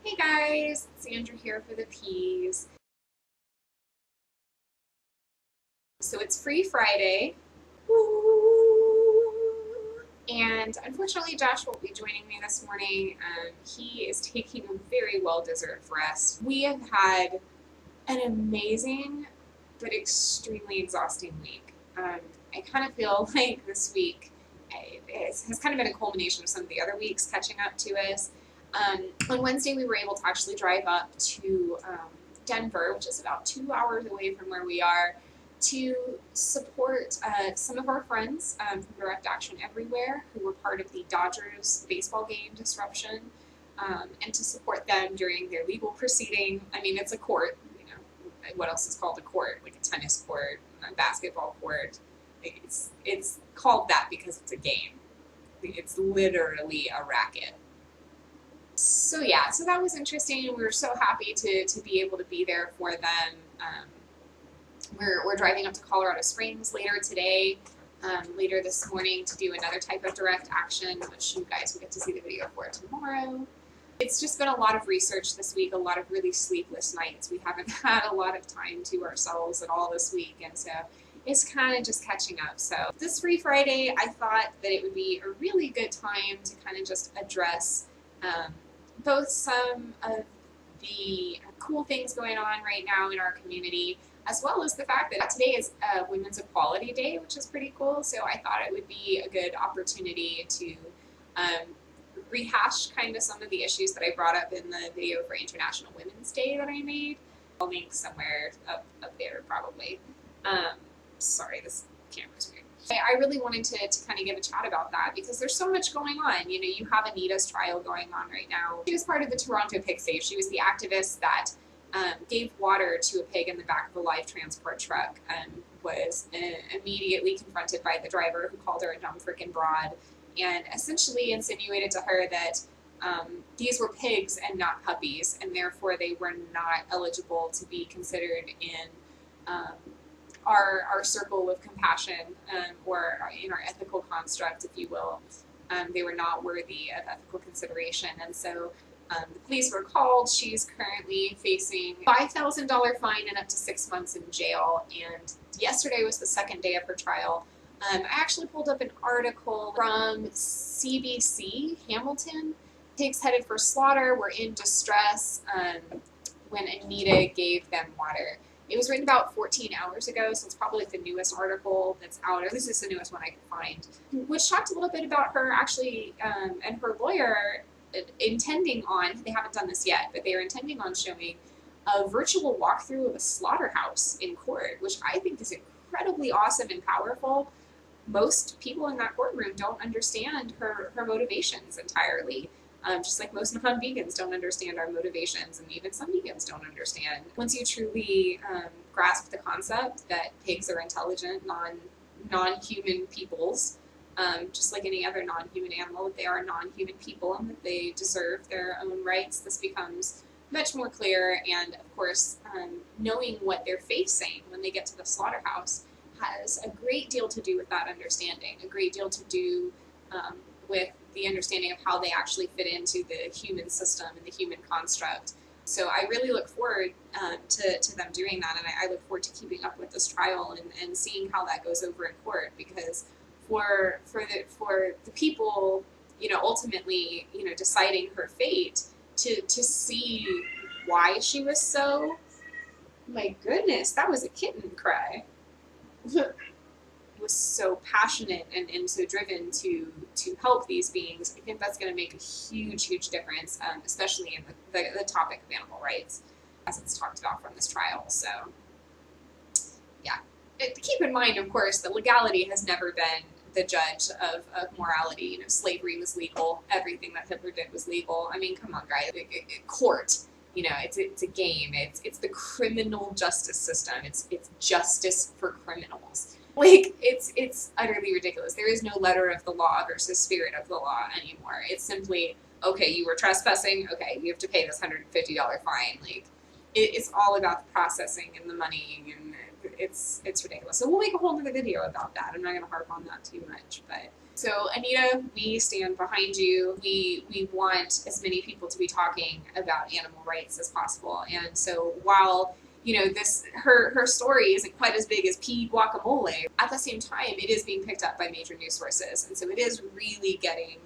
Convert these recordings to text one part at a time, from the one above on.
Hey guys, Sandra here for the Peas. So it's Free Friday. Woo! And unfortunately, Josh won't be joining me this morning. He is taking a very well-deserved rest. We have had an amazing but extremely exhausting week. I kind of feel like this week has kind of been a culmination of some of the other weeks catching up to us. On Wednesday, we were able to actually drive up to Denver, which is about 2 hours away from where we are, to support some of our friends from Direct Action Everywhere who were part of the Dodgers baseball game disruption, and to support them during their legal proceeding. I mean, it's a court, you know, what else is called a court? Like a tennis court, a basketball court. It's called that because it's a game. It's literally a racket. So yeah, so that was interesting. We were so happy to be able to be there for them. We're driving up to Colorado Springs later today, later this morning to do another type of direct action, which you guys will get to see the video for tomorrow. It's just been a lot of research this week, a lot of really sleepless nights. We haven't had a lot of time to ourselves at all this week, and so it's kind of just catching up. So this Free Friday, I thought that it would be a really good time to kind of just address both some of the cool things going on right now in our community, as well as the fact that today is Women's Equality Day, which is pretty cool. So I thought it would be a good opportunity to rehash kind of some of the issues that I brought up in the video for International Women's Day that I made. I'll link somewhere up there probably. Sorry, this camera's weird. I really wanted to kind of give a chat about that because there's so much going on. You know, you have Anita's trial going on right now. She was part of the Toronto Pig Safe. She was the activist that gave water to a pig in the back of a live transport truck and was immediately confronted by the driver, who called her a dumb frickin' broad and essentially insinuated to her that these were pigs and not puppies, and therefore they were not eligible to be considered in our circle of compassion, or in our ethical construct, if you will. They were not worthy of ethical consideration, and so the police were called. She's currently facing a $5,000 fine and up to 6 months in jail, and yesterday was the second day of her trial. I actually pulled up an article from CBC Hamilton. Pigs headed for slaughter were in distress when Anita gave them water. It was written about 14 hours ago, so it's probably like the newest article that's out, or at least it's the newest one I could find, which talked a little bit about her actually, and her lawyer intending on, they haven't done this yet, but they are intending on showing a virtual walkthrough of a slaughterhouse in court, which I think is incredibly awesome and powerful. Most people in that courtroom don't understand her motivations entirely. Just like most non-vegans don't understand our motivations, and even some vegans don't understand. Once you truly grasp the concept that pigs are intelligent, non-human peoples, just like any other non-human animal, that they are non-human people and that they deserve their own rights, this becomes much more clear. And of course, knowing what they're facing when they get to the slaughterhouse has a great deal to do with that understanding, a great deal to do with the understanding of how they actually fit into the human system and the human construct. So I really look forward to them doing that, and I look forward to keeping up with this trial and seeing how that goes over in court, because for the people, you know, ultimately, you know, deciding her fate, to see why she was so, my goodness, that was a kitten cry. Was so passionate and so driven to help these beings. I think that's going to make a huge difference, especially in the topic of animal rights, as it's talked about from this trial. So yeah, keep in mind, of course, that legality has never been the judge of morality. You know, slavery was legal. Everything that Hitler did was legal. I mean, come on, guys. Court, you know, it's a game. It's the criminal justice system. It's justice for criminals. Like, it's utterly ridiculous. There is no letter of the law versus spirit of the law anymore. It's simply, okay, you were trespassing, okay, you have to pay this $150 fine. Like, it's all about the processing and the money, and it's ridiculous. So we'll make a whole other video about that. I'm not going to harp on that too much, but So Anita, we stand behind you. We want as many people to be talking about animal rights as possible. And so while this her story isn't quite as big as pea guacamole, at the same time it is being picked up by major news sources, and so it is really getting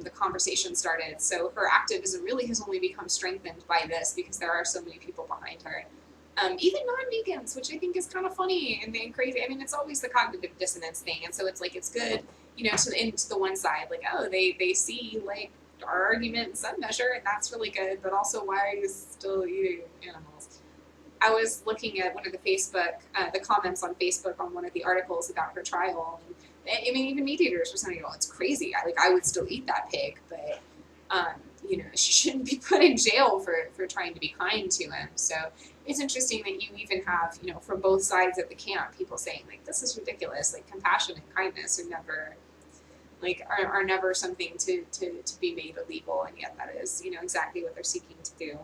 the conversation started. So her activism really has only become strengthened by this because there are so many people behind her. Even non-vegans, which I think is kind of funny and crazy. I mean, it's always the cognitive dissonance thing, and so it's like it's good, to the one side, like, oh, they see like our argument in some measure, and that's really good, but also why are you still eating animals? I was looking at one of the comments on Facebook on one of the articles about her trial, and I mean, even meat eaters were saying, "Oh, it's crazy. I would still eat that pig, but she shouldn't be put in jail for trying to be kind to him." So it's interesting that you even have, from both sides of the camp, people saying like, "This is ridiculous. Like, compassion and kindness are never something to be made illegal," and yet that is, exactly what they're seeking to do.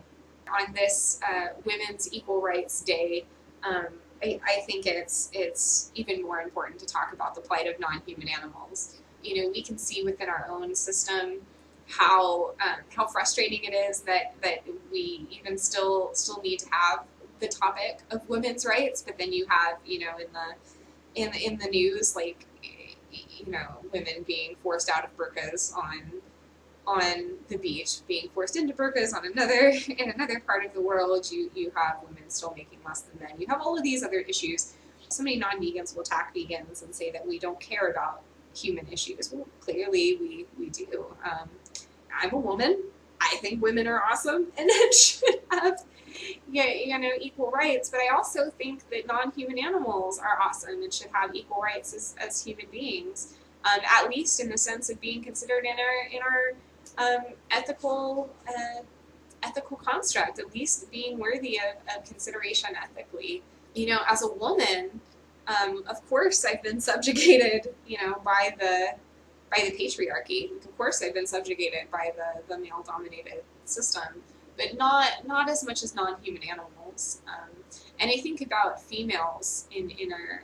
On this Women's Equal Rights Day, I think it's even more important to talk about the plight of non-human animals. We can see within our own system how frustrating it is that we even still need to have the topic of women's rights, but then you have, in the news, like, women being forced out of burqas on the beach, being forced into burqas in another part of the world. You have women still making less than men. You have all of these other issues. So many non-vegans will attack vegans and say that we don't care about human issues. Well, clearly we do. I'm a woman. I think women are awesome and should have equal rights, but I also think that non-human animals are awesome and should have equal rights as human beings, at least in the sense of being considered in our ethical construct, at least being worthy of consideration ethically. As a woman, of course I've been subjugated, by the patriarchy. Of course I've been subjugated by the male-dominated system, but not as much as non-human animals. And I think about females in our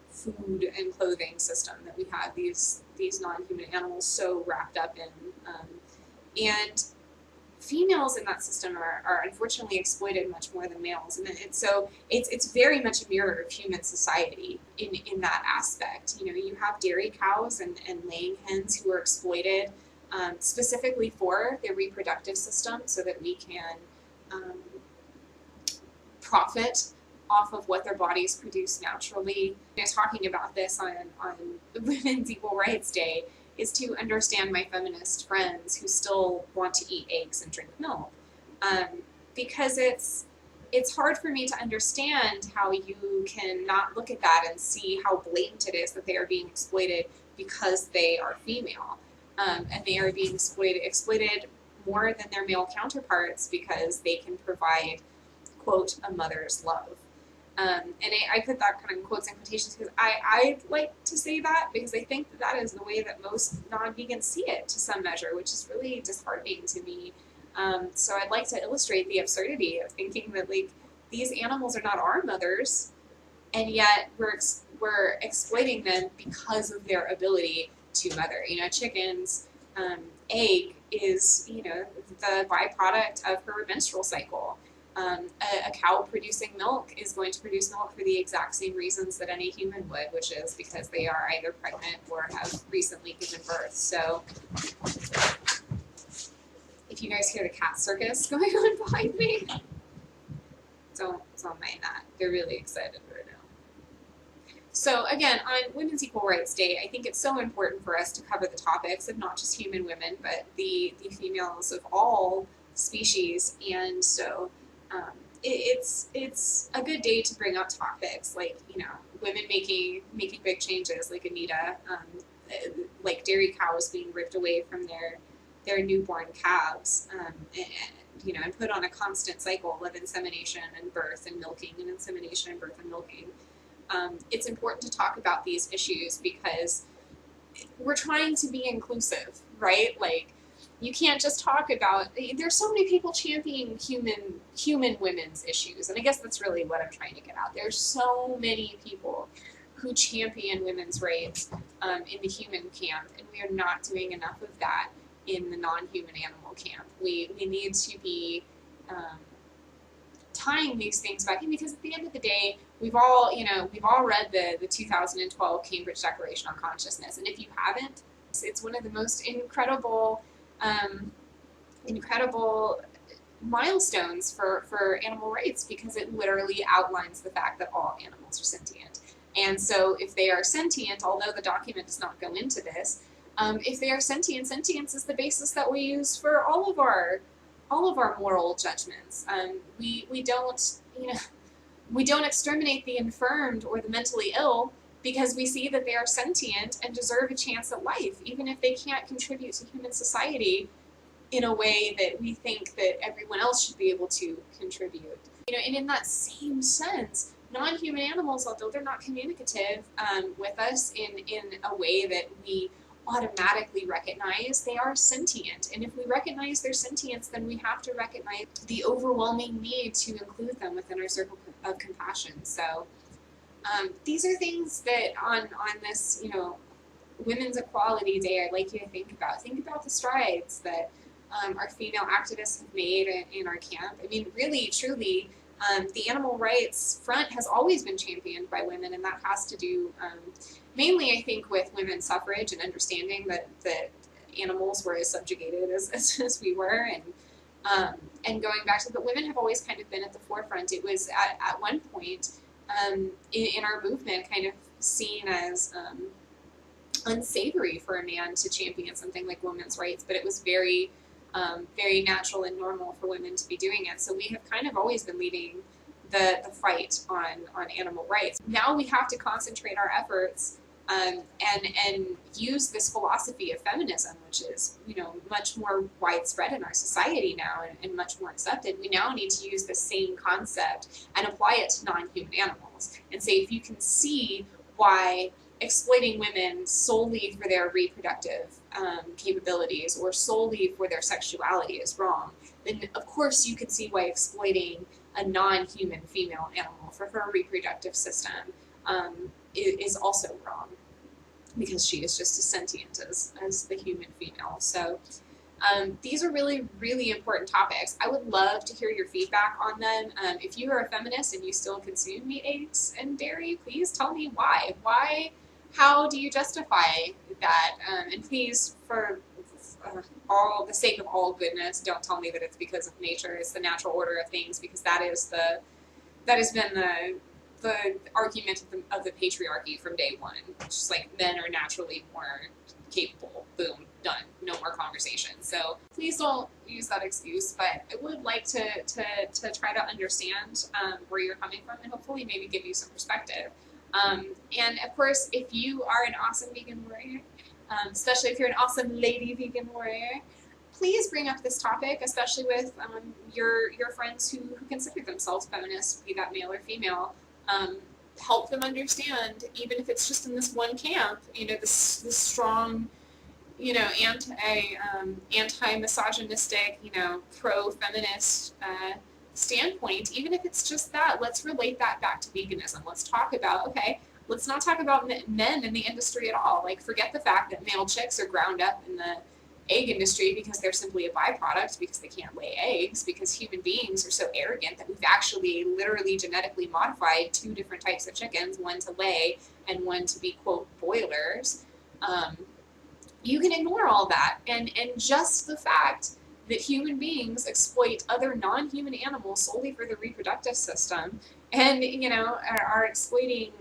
food and clothing system, that we have these non-human animals so wrapped up in, and females in that system are unfortunately exploited much more than males, and it's very much a mirror of human society in that aspect. You have dairy cows and laying hens who are exploited specifically for their reproductive system, so that we can profit off of what their bodies produce naturally. Talking about this on Women's Equal Rights Day is to understand my feminist friends who still want to eat eggs and drink milk, because it's hard for me to understand how you can not look at that and see how blatant it is that they are being exploited because they are female, and they are being exploited more than their male counterparts because they can provide, quote, a mother's love. And I put that kind of in quotes and quotations because I like to say that because I think that is the way that most non-vegans see it to some measure, which is really disheartening to me. So I'd like to illustrate the absurdity of thinking that, like, these animals are not our mothers, and yet we're exploiting them because of their ability to mother. Chickens, egg is, the byproduct of her menstrual cycle. A cow producing milk is going to produce milk for the exact same reasons that any human would, which is because they are either pregnant or have recently given birth. So if you guys hear the cat circus going on behind me, don't mind that. They're really excited right now. So again, on Women's Equal Rights Day, I think it's so important for us to cover the topics of not just human women, but the females of all species. And so it's a good day to bring up topics like, women making big changes, like Anita, like dairy cows being ripped away from their newborn calves, and put on a constant cycle of insemination and birth and milking, and insemination and birth and milking. It's important to talk about these issues because we're trying to be inclusive, right? Like, you can't just talk about, there's so many people championing human women's issues, and I guess that's really what I'm trying to get out. There's so many people who champion women's rights, in the human camp, and we are not doing enough of that in the non-human animal camp. We need to be tying these things back in, because at the end of the day, we've all read the 2012 Cambridge Declaration on Consciousness, and if you haven't, it's one of the most incredible milestones for animal rights, because it literally outlines the fact that all animals are sentient. And so if they are sentient, although the document does not go into this, if they are sentient, sentience is the basis that we use for all of our moral judgments. We don't exterminate the infirmed or the mentally ill because we see that they are sentient and deserve a chance at life, even if they can't contribute to human society in a way that we think that everyone else should be able to contribute. And in that same sense, non-human animals, although they're not communicative with us in a way that we automatically recognize, they are sentient. And if we recognize their sentience, then we have to recognize the overwhelming need to include them within our circle of compassion. So these are things that on this, Women's Equality Day, I'd like you to think about. Think about the strides that our female activists have made in our camp. I mean, really, truly, the animal rights front has always been championed by women, and that has to do mainly, I think, with women's suffrage and understanding that animals were as subjugated as we were, and going back to, but women have always kind of been at the forefront. It was at one point in our movement kind of seen as unsavory for a man to champion something like women's rights, but it was very natural and normal for women to be doing it. So we have kind of always been leading the fight on animal rights. Now we have to concentrate our efforts and use this philosophy of feminism, which is much more widespread in our society now and much more accepted. We now need to use the same concept and apply it to non-human animals and say, if you can see why exploiting women solely for their reproductive capabilities or solely for their sexuality is wrong, then of course you can see why exploiting a non-human female animal for her reproductive system is also wrong, because she is just as sentient as the human female. So these are really, really important topics. I would love to hear your feedback on them. If you are a feminist and you still consume meat, eggs, and dairy, please tell me why. How do you justify that? And please, for all the sake of all goodness, don't tell me that it's because of nature. It's the natural order of things, because that has been the argument of the patriarchy from day one. It's just like men are naturally more capable. Boom, done. No more conversation. So please don't use that excuse. But I would like to try to understand where you're coming from, and hopefully maybe give you some perspective. And of course, if you are an awesome vegan warrior, especially if you're an awesome lady vegan warrior, please bring up this topic, especially with your friends who consider themselves feminists, be that male or female. Help them understand, even if it's just in this one camp, this strong, anti-misogynistic, pro-feminist standpoint. Even if it's just that, let's relate that back to veganism. Let's talk about, okay, let's not talk about men in the industry at all. Like, forget the fact that male chicks are ground up in the egg industry because they're simply a byproduct, because they can't lay eggs, because human beings are so arrogant that we've actually literally genetically modified 2 different types of chickens, one to lay and one to be, quote, boilers. You can ignore all that, and just the fact that human beings exploit other non-human animals solely for the reproductive system, and are exploiting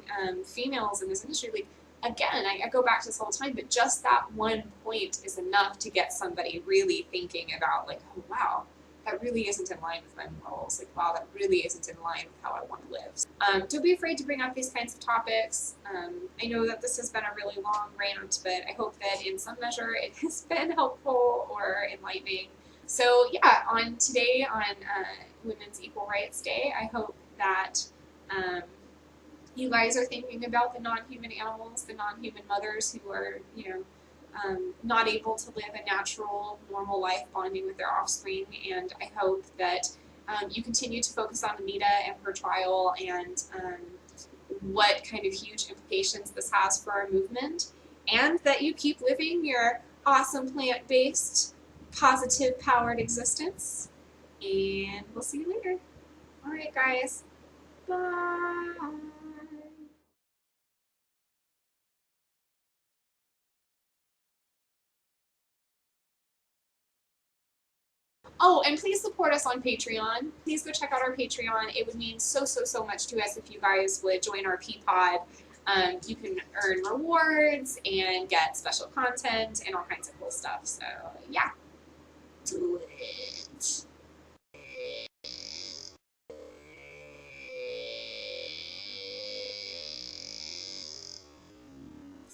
females in this industry. Like, again, I go back to this all the time, but just that one point is enough to get somebody really thinking about, like, oh wow, that really isn't in line with my morals. Like, wow, that really isn't in line with how I want to live. Don't be afraid to bring up these kinds of topics. I know that this has been a really long rant, but I hope that in some measure it has been helpful or enlightening. So yeah, today on Women's Equal Rights Day, I hope that you guys are thinking about the non-human animals, the non-human mothers who are, not able to live a natural, normal life bonding with their offspring. And I hope that you continue to focus on Anita and her trial and what kind of huge implications this has for our movement. and that you keep living your awesome plant-based, positive powered existence. And we'll see you later. All right, guys. Bye. Oh, and please support us on Patreon. Please go check out our Patreon. It would mean so, so, so much to us if you guys would join our Peapod. You can earn rewards and get special content and all kinds of cool stuff. So, yeah.